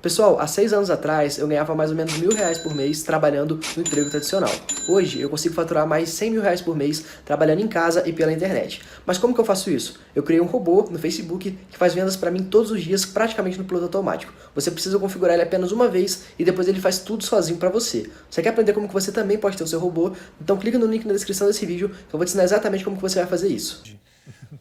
Pessoal, há 6 anos atrás eu ganhava mais ou menos R$ 1.000 por mês trabalhando no emprego tradicional. Hoje eu consigo faturar mais R$ 100.000 por mês trabalhando em casa e pela internet. Mas como que eu faço isso? Eu criei um robô no Facebook que faz vendas para mim todos os dias praticamente no piloto automático. Você precisa configurar ele apenas uma vez e depois ele faz tudo sozinho para você. Você quer aprender como que você também pode ter o seu robô? Então clica no link na descrição desse vídeo que eu vou te ensinar exatamente como que você vai fazer isso.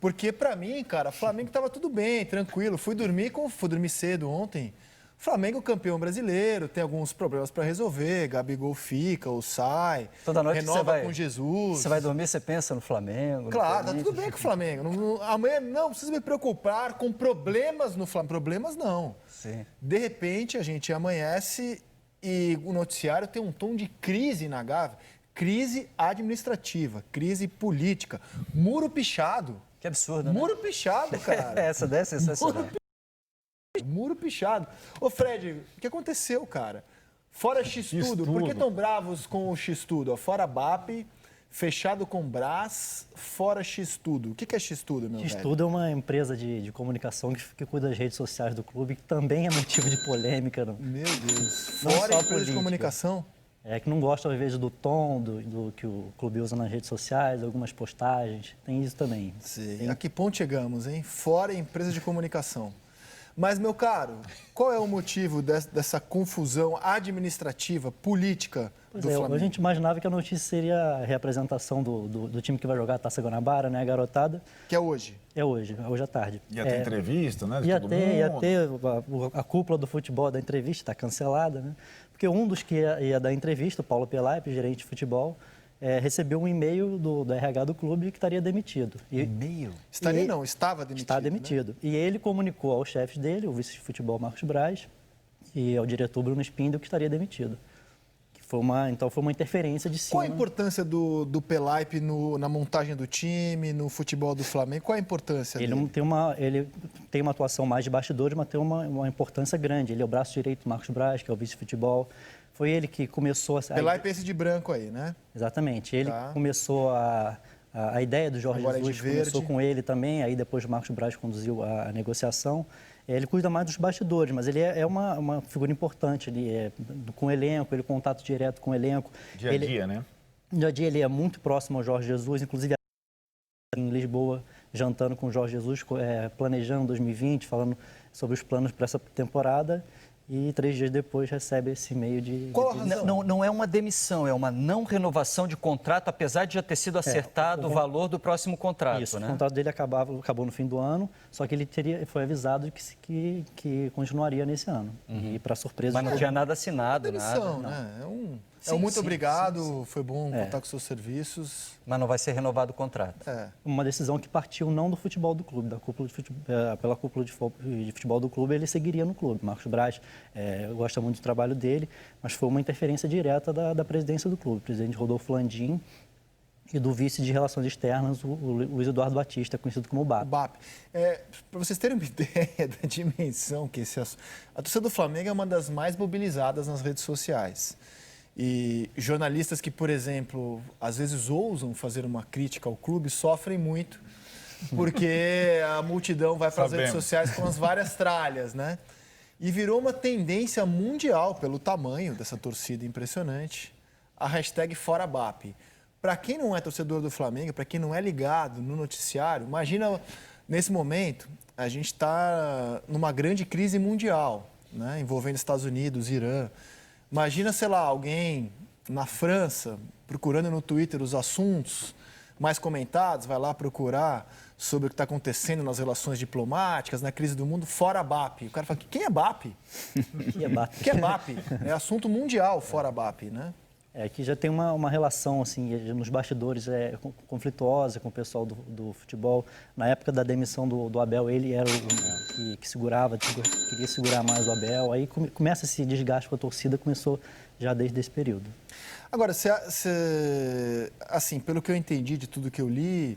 Porque pra mim, cara, Flamengo tava tudo bem, tranquilo. Fui dormir cedo ontem. Flamengo campeão brasileiro, tem alguns problemas pra resolver. Gabigol fica ou sai. Toda noite renova com Jesus. Você vai dormir, você pensa no Flamengo. Claro, tá tudo bem com o Flamengo. Amanhã não precisa me preocupar com problemas no Flamengo. Problemas não. Sim. De repente a gente amanhece e o noticiário tem um tom de crise na Gávea. Crise administrativa, crise política, muro pichado. Que absurdo, né? Muro pichado, cara. Essa daí é sensacional. Muro pichado. Ô, Fred, o que aconteceu, cara? Fora X-Tudo, por que estão bravos com o X-Tudo? Ó, fora BAP, fechado com Brás, fora X-Tudo. O que é X-Tudo, meu velho? X-Tudo é uma empresa de comunicação que cuida das redes sociais do clube, que também é motivo de polêmica. Meu Deus. Não Fora só empresa de política. comunicação? É que não gosta, às vezes, do tom do que o clube usa nas redes sociais, algumas postagens. Tem isso também. Sim. A que ponto chegamos, hein? Fora empresa de comunicação. Mas, meu caro, qual é o motivo dessa confusão administrativa, política Pois do é, Flamengo? a gente imaginava que a notícia seria a reapresentação do time que vai jogar a Taça Guanabara, né, a garotada. Que é hoje. É hoje à tarde. Ia ter entrevista, né? De Ia todo ter mundo. a cúpula do futebol da entrevista, está cancelada, né? Porque um dos que ia dar entrevista, o Paulo Pelaipe, gerente de futebol, recebeu um e-mail do RH do clube que estaria demitido. E-mail? Estava demitido. Está demitido. Né? E ele comunicou aos chefes dele, o vice de futebol Marcos Braz, e ao diretor Bruno Spindel que estaria demitido. Então foi uma interferência de cima. Qual a importância do Pelaipe na montagem do time, no futebol do Flamengo? Qual a importância dele? Ele tem uma atuação mais de bastidores, mas tem uma importância grande. Ele é o braço direito do Marcos Braz, que é o vice de futebol. Foi ele que começou a... Pelaipe é esse de branco aí, né? Exatamente. Ele começou a ideia do Jorge Agora Jesus, é de verde. começou com ele também, aí depois o Marcos Braz conduziu a negociação. Ele cuida mais dos bastidores, mas ele é uma figura importante, ele com o elenco, ele contato direto com o elenco. Dia a dia, né? Dia a dia ele é muito próximo ao Jorge Jesus, inclusive em Lisboa, jantando com o Jorge Jesus, planejando 2020, falando sobre os planos para essa temporada. E 3 dias depois recebe esse e-mail de... Qual a razão? Não é uma demissão, é uma não renovação de contrato, apesar de já ter sido acertado o valor do próximo contrato, Isso, né? o contrato dele acabou no fim do ano, só que ele foi avisado que continuaria nesse ano. E para surpresa... Mas não tinha nada assinado, Demissão, nada. né? Sim, muito sim, obrigado, foi bom contar com seus serviços. Mas não vai ser renovado o contrato. Uma decisão que partiu não do futebol do clube, pela cúpula de futebol do clube, ele seguiria no clube. Marcos Braz gosta muito do trabalho dele, mas foi uma interferência direta da presidência do clube, o presidente Rodolfo Landim e do vice de Relações Externas, o Luiz Eduardo Batista, conhecido como o BAP. O BAP. Para vocês terem uma ideia da dimensão que a torcida do Flamengo é uma das mais mobilizadas nas redes sociais. E jornalistas que, por exemplo, às vezes ousam fazer uma crítica ao clube, sofrem muito, porque a multidão vai para as redes sociais com as várias tralhas, né? E virou uma tendência mundial pelo tamanho dessa torcida impressionante, a hashtag ForaBAP. Para quem não é torcedor do Flamengo, para quem não é ligado no noticiário, imagina, nesse momento, a gente está numa grande crise mundial, né? Envolvendo Estados Unidos, Irã. Imagina, sei lá, alguém na França procurando no Twitter os assuntos mais comentados, vai lá procurar sobre o que está acontecendo nas relações diplomáticas, na crise do mundo, fora BAP. O cara fala, quem é BAP? Que é BAP. Que é BAP? É assunto mundial fora BAP, né? Que já tem uma relação, assim, nos bastidores conflituosa com o pessoal do futebol. Na época da demissão do Abel, ele era o que segurava, queria segurar mais o Abel. Aí começa esse desgaste com a torcida, começou já desde esse período. Agora, assim, pelo que eu entendi de tudo que eu li,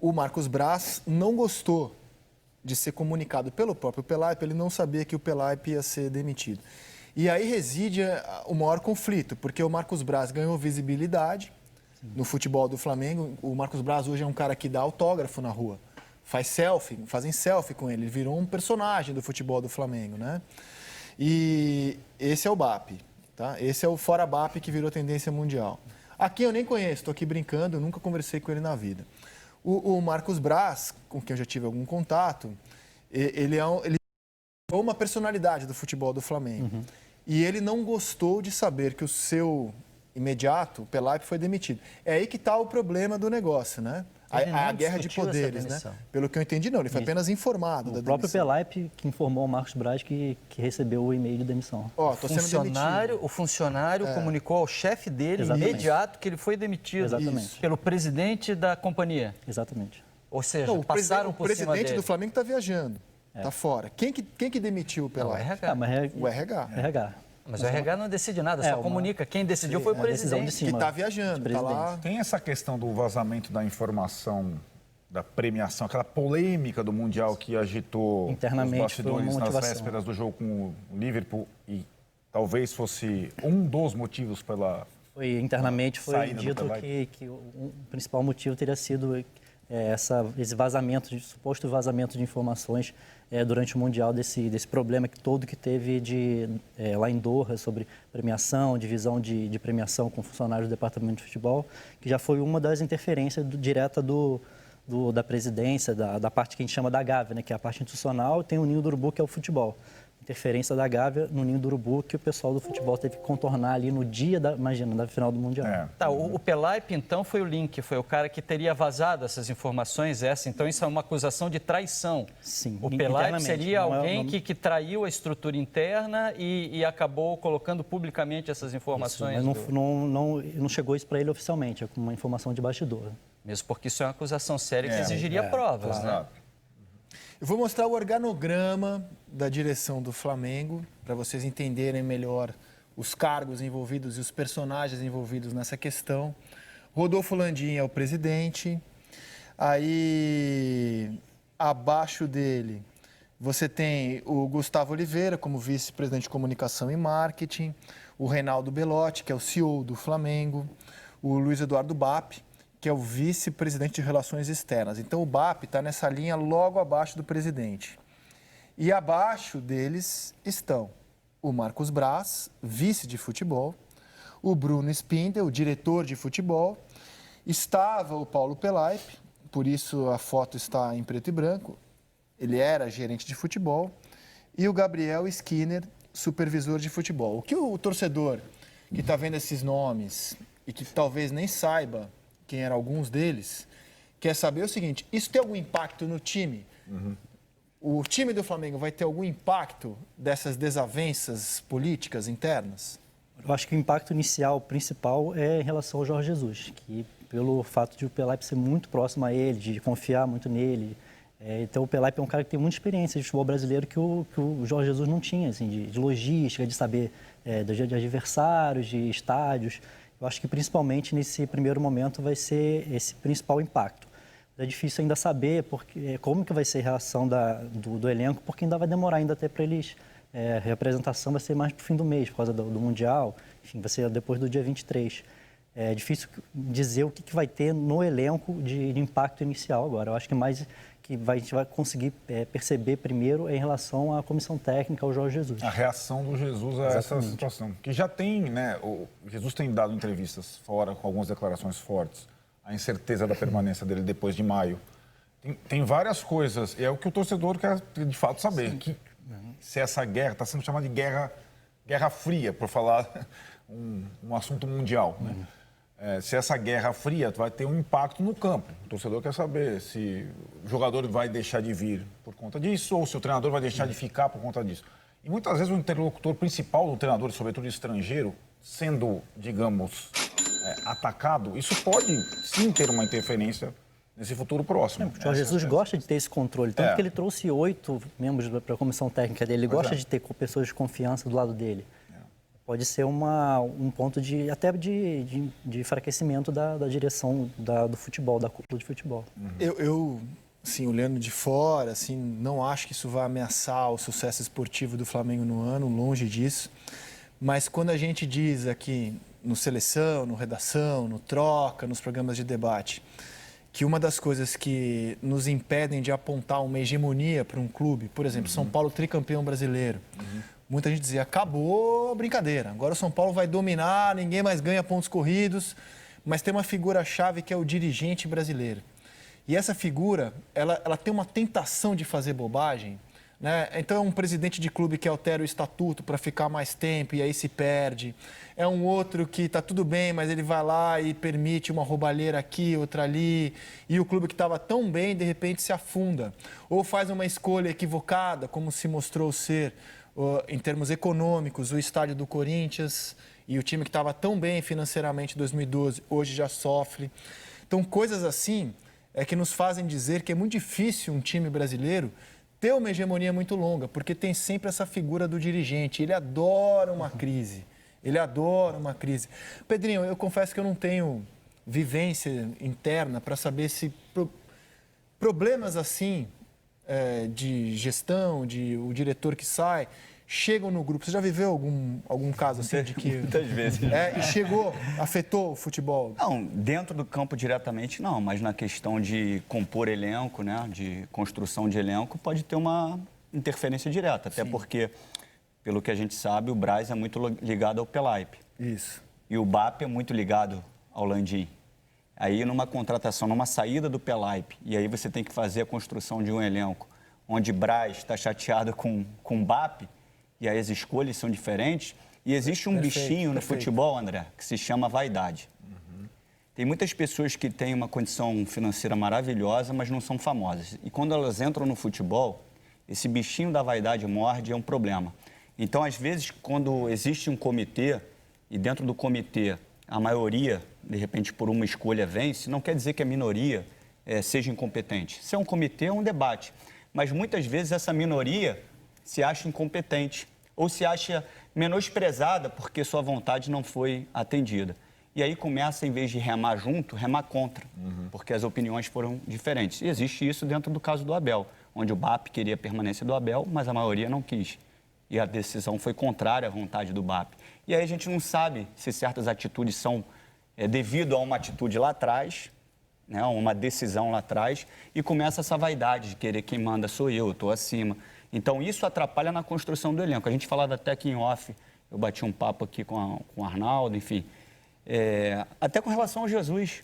o Marcos Braz não gostou de ser comunicado pelo próprio Pelaipe, ele não sabia que o Pelaipe ia ser demitido. E aí reside o maior conflito, porque o Marcos Braz ganhou visibilidade no futebol do Flamengo. O Marcos Braz hoje é um cara que dá autógrafo na rua. fazem selfie com ele. Ele virou um personagem do futebol do Flamengo, né? E esse é o BAP, tá? Esse é o fora BAP que virou tendência mundial. Aqui eu nem conheço, estou aqui brincando, eu nunca conversei com ele na vida. O Marcos Braz, com quem eu já tive algum contato, ele é uma personalidade do futebol do Flamengo. Uhum. E ele não gostou de saber que o seu imediato, o Pelaipe, foi demitido. É aí que está o problema do negócio, né? A guerra de poderes, né? Pelo que eu entendi, não. Ele foi apenas informado da demissão. O próprio Pelaipe que informou ao Marcos Braz que recebeu o e-mail de demissão. O funcionário comunicou ao chefe dele, imediato, que ele foi demitido. Exatamente. Pelo presidente da companhia. Exatamente. Ou seja, não, passaram por cima dele. O presidente do Flamengo está viajando, está fora. Quem que demitiu o Pelaipe? O RH. O RH. Mas o RH não decide nada, só comunica. Quem decidiu foi o presidente. De cima, que está viajando, está lá. Tem essa questão do vazamento da informação da premiação, aquela polêmica do Mundial que agitou internamente, os bastidores nas vésperas do jogo com o Liverpool e talvez fosse um dos motivos pela internamente foi dito que o principal motivo teria sido esse vazamento, suposto vazamento de informações durante o Mundial desse problema que teve lá em Doha sobre premiação, divisão de premiação com funcionários do Departamento de Futebol, que já foi uma das interferências direta da presidência, da parte que a gente chama da Gávea, né, que é a parte institucional, tem o Ninho do Urubu, que é o futebol. Interferência da Gávea no Ninho do Urubu, que o pessoal do futebol teve que contornar ali no dia da final do Mundial. Tá, o Pelaipe, então, foi o link, foi o cara que teria vazado essas informações, então isso é uma acusação de traição. Sim, o Pelaipe seria alguém que traiu a estrutura interna e acabou colocando publicamente essas informações. Isso, mas não chegou isso para ele oficialmente, é uma informação de bastidor. Mesmo porque isso é uma acusação séria que exigiria provas, né? Eu vou mostrar o organograma da direção do Flamengo, para vocês entenderem melhor os cargos envolvidos e os personagens envolvidos nessa questão. Rodolfo Landim é o presidente. Aí, abaixo dele, você tem o Gustavo Oliveira, como vice-presidente de comunicação e marketing. O Reinaldo Belotti, que é o CEO do Flamengo. O Luiz Eduardo Bap, que é o vice-presidente de Relações Externas. Então, o BAP está nessa linha logo abaixo do presidente. E abaixo deles estão o Marcos Braz, vice de futebol, o Bruno Spindel, o diretor de futebol, estava o Paulo Pelaipe, por isso a foto está em preto e branco, ele era gerente de futebol, e o Gabriel Skinner, supervisor de futebol. O que o torcedor que está vendo esses nomes e que talvez nem saiba quem eram alguns deles, quer saber o seguinte: isso tem algum impacto no time? Uhum. O time do Flamengo vai ter algum impacto dessas desavenças políticas internas? Eu acho que o impacto inicial, principal, é em relação ao Jorge Jesus, que pelo fato de o Pelaipe ser muito próximo a ele, de confiar muito nele. Então o Pelaipe é um cara que tem muita experiência de futebol brasileiro que o Jorge Jesus não tinha, assim, de logística, de saber de adversários, de estádios. Eu acho que principalmente nesse primeiro momento vai ser esse principal impacto. É difícil ainda saber como que vai ser a reação do elenco, porque ainda vai demorar ainda até para eles. A representação vai ser mais para o fim do mês, por causa do Mundial. Enfim, vai ser depois do dia 23. É difícil dizer o que vai ter no elenco de impacto inicial agora. Eu acho que mais que a gente vai conseguir perceber primeiro é em relação à comissão técnica, ao Jorge Jesus. A reação do Jesus a essa situação. Que já tem, né? O Jesus tem dado entrevistas fora, com algumas declarações fortes. A incerteza da permanência dele depois de maio. Tem várias coisas. E é o que o torcedor quer, de fato, saber. Que, se essa guerra está sendo chamada de guerra fria, por falar um assunto mundial, né? Se essa guerra fria vai ter um impacto no campo. O torcedor quer saber se o jogador vai deixar de vir por conta disso ou se o treinador vai deixar de ficar por conta disso. E muitas vezes o interlocutor principal do treinador, sobretudo estrangeiro, sendo, digamos, atacado, isso pode sim ter uma interferência nesse futuro próximo. O Jorge Jesus gosta de ter esse controle, tanto que ele trouxe 8 membros para a comissão técnica dele. Ele gosta de ter pessoas de confiança do lado dele. Pode ser um ponto até de enfraquecimento da direção do futebol, da cúpula de futebol. Eu, assim, olhando de fora, assim, não acho que isso vai ameaçar o sucesso esportivo do Flamengo no ano, longe disso. Mas quando a gente diz aqui no Seleção, no Redação, no Troca, nos programas de debate, que uma das coisas que nos impedem de apontar uma hegemonia para um clube, por exemplo, São Paulo tricampeão brasileiro, muita gente dizia, acabou a brincadeira, agora o São Paulo vai dominar, ninguém mais ganha pontos corridos, mas tem uma figura-chave que é o dirigente brasileiro. E essa figura, ela tem uma tentação de fazer bobagem, né? Então é um presidente de clube que altera o estatuto para ficar mais tempo e aí se perde. É um outro que está tudo bem, mas ele vai lá e permite uma roubalheira aqui, outra ali. E o clube que estava tão bem, de repente, se afunda. Ou faz uma escolha equivocada, como se mostrou ser, em termos econômicos, o estádio do Corinthians. E o time que estava tão bem financeiramente em 2012, hoje já sofre. Então, coisas assim é que nos fazem dizer que é muito difícil um time brasileiro ter uma hegemonia muito longa, porque tem sempre essa figura do dirigente. Ele adora uma crise. Ele adora uma crise. Pedrinho, eu confesso que eu não tenho vivência interna para saber se problemas assim de gestão, de o diretor que sai, chegam no grupo. Você já viveu algum caso assim de que... Muitas vezes. E chegou, afetou o futebol? Não, dentro do campo diretamente não, mas na questão de compor elenco, né, de construção de elenco, pode ter uma interferência direta. Até porque, pelo que a gente sabe, o Braz é muito ligado ao Pelaipe. Isso. E o BAP é muito ligado ao Landim. Aí, numa contratação, numa saída do Pelaipe, e aí você tem que fazer a construção de um elenco onde Braz está chateado com o BAP, e aí as escolhas são diferentes. E existe um bichinho no futebol, André, que se chama vaidade. Tem muitas pessoas que têm uma condição financeira maravilhosa, mas não são famosas. E quando elas entram no futebol, esse bichinho da vaidade morde, é um problema. Então, às vezes, quando existe um comitê, e dentro do comitê a maioria, de repente, por uma escolha vence, não quer dizer que a minoria seja incompetente. Se é um comitê, é um debate. Mas muitas vezes essa minoria se acha incompetente ou se acha menosprezada porque sua vontade não foi atendida. E aí começa, em vez de remar junto, remar contra, porque as opiniões foram diferentes. E existe isso dentro do caso do Abel, onde o BAP queria a permanência do Abel, mas a maioria não quis. E a decisão foi contrária à vontade do BAP. E aí a gente não sabe se certas atitudes são devido a uma atitude lá atrás, né, uma decisão lá atrás, e começa essa vaidade de querer quem manda sou eu estou acima. Então, isso atrapalha na construção do elenco. A gente falava até aqui em off, eu bati um papo aqui com o Arnaldo, enfim. Até com relação ao Jesus.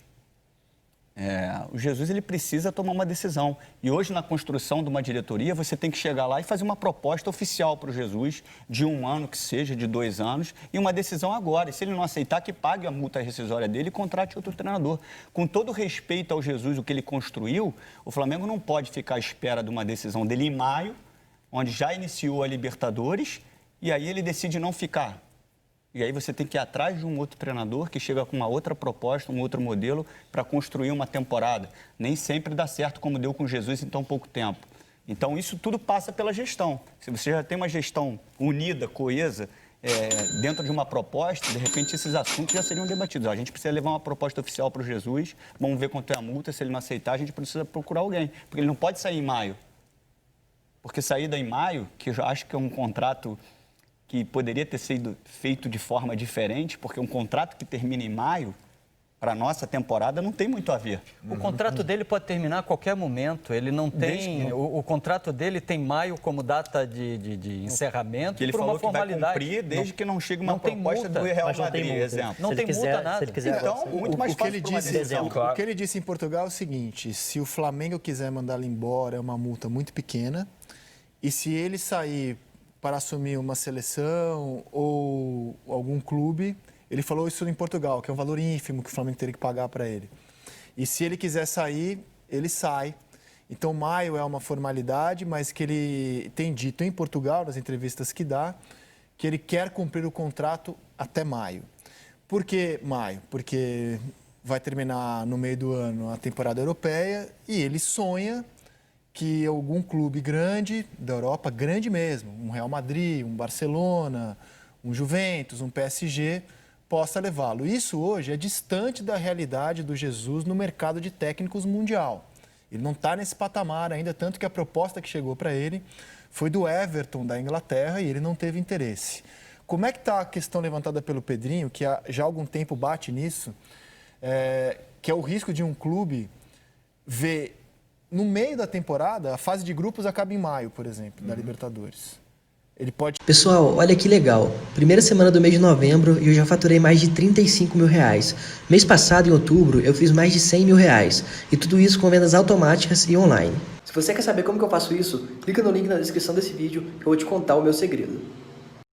O Jesus, ele precisa tomar uma decisão. E hoje, na construção de uma diretoria, você tem que chegar lá e fazer uma proposta oficial para o Jesus, de 1 ano que seja, de 2 anos, e uma decisão agora. E se ele não aceitar, que pague a multa rescisória dele e contrate outro treinador. Com todo respeito ao Jesus, o que ele construiu, o Flamengo não pode ficar à espera de uma decisão dele em maio, onde já iniciou a Libertadores, e aí ele decide não ficar. E aí você tem que ir atrás de um outro treinador que chega com uma outra proposta, um outro modelo para construir uma temporada. Nem sempre dá certo como deu com Jesus em tão pouco tempo. Então, isso tudo passa pela gestão. Se você já tem uma gestão unida, coesa, dentro de uma proposta, de repente esses assuntos já seriam debatidos. A gente precisa levar uma proposta oficial para o Jesus, vamos ver quanto é a multa, se ele não aceitar, a gente precisa procurar alguém. Porque ele não pode sair em maio. Porque saída em maio, que eu acho que é um contrato que poderia ter sido feito de forma diferente, porque um contrato que termina em maio, para a nossa temporada, não tem muito a ver. O contrato dele pode terminar a qualquer momento. Ele não tem... O contrato dele tem maio como data de encerramento, que ele por falou uma formalidade. Que vai cumprir desde que não chegue uma proposta do Real Madrid, exemplo. Não tem multa nada. Se ele quiser, então, muito mais fácil para uma decisão. O que ele disse em Portugal é o seguinte: se o Flamengo quiser mandá-lo embora, é uma multa muito pequena. E se ele sair para assumir uma seleção ou algum clube, ele falou isso em Portugal, que é um valor ínfimo que o Flamengo teria que pagar para ele. E se ele quiser sair, ele sai. Então, maio é uma formalidade, mas que ele tem dito em Portugal, nas entrevistas que dá, que ele quer cumprir o contrato até maio. Por que maio? Porque vai terminar no meio do ano a temporada europeia e ele sonha que algum clube grande da Europa, grande mesmo, um Real Madrid, um Barcelona, um Juventus, um PSG, possa levá-lo. Isso hoje é distante da realidade do Jesus no mercado de técnicos mundial. Ele não está nesse patamar ainda, tanto que a proposta que chegou para ele foi do Everton, da Inglaterra, e ele não teve interesse. Como é que está a questão levantada pelo Pedrinho, que já há algum tempo bate nisso, que é o risco de um clube ver no meio da temporada, a fase de grupos acaba em maio, por exemplo, da Libertadores. Ele pode... Pessoal, olha que legal. Primeira semana do mês de novembro e eu já faturei mais de 35 mil reais. Mês passado, em outubro, eu fiz mais de 100 mil reais. E tudo isso com vendas automáticas e online. Se você quer saber como que eu faço isso, clica no link na descrição desse vídeo que eu vou te contar o meu segredo.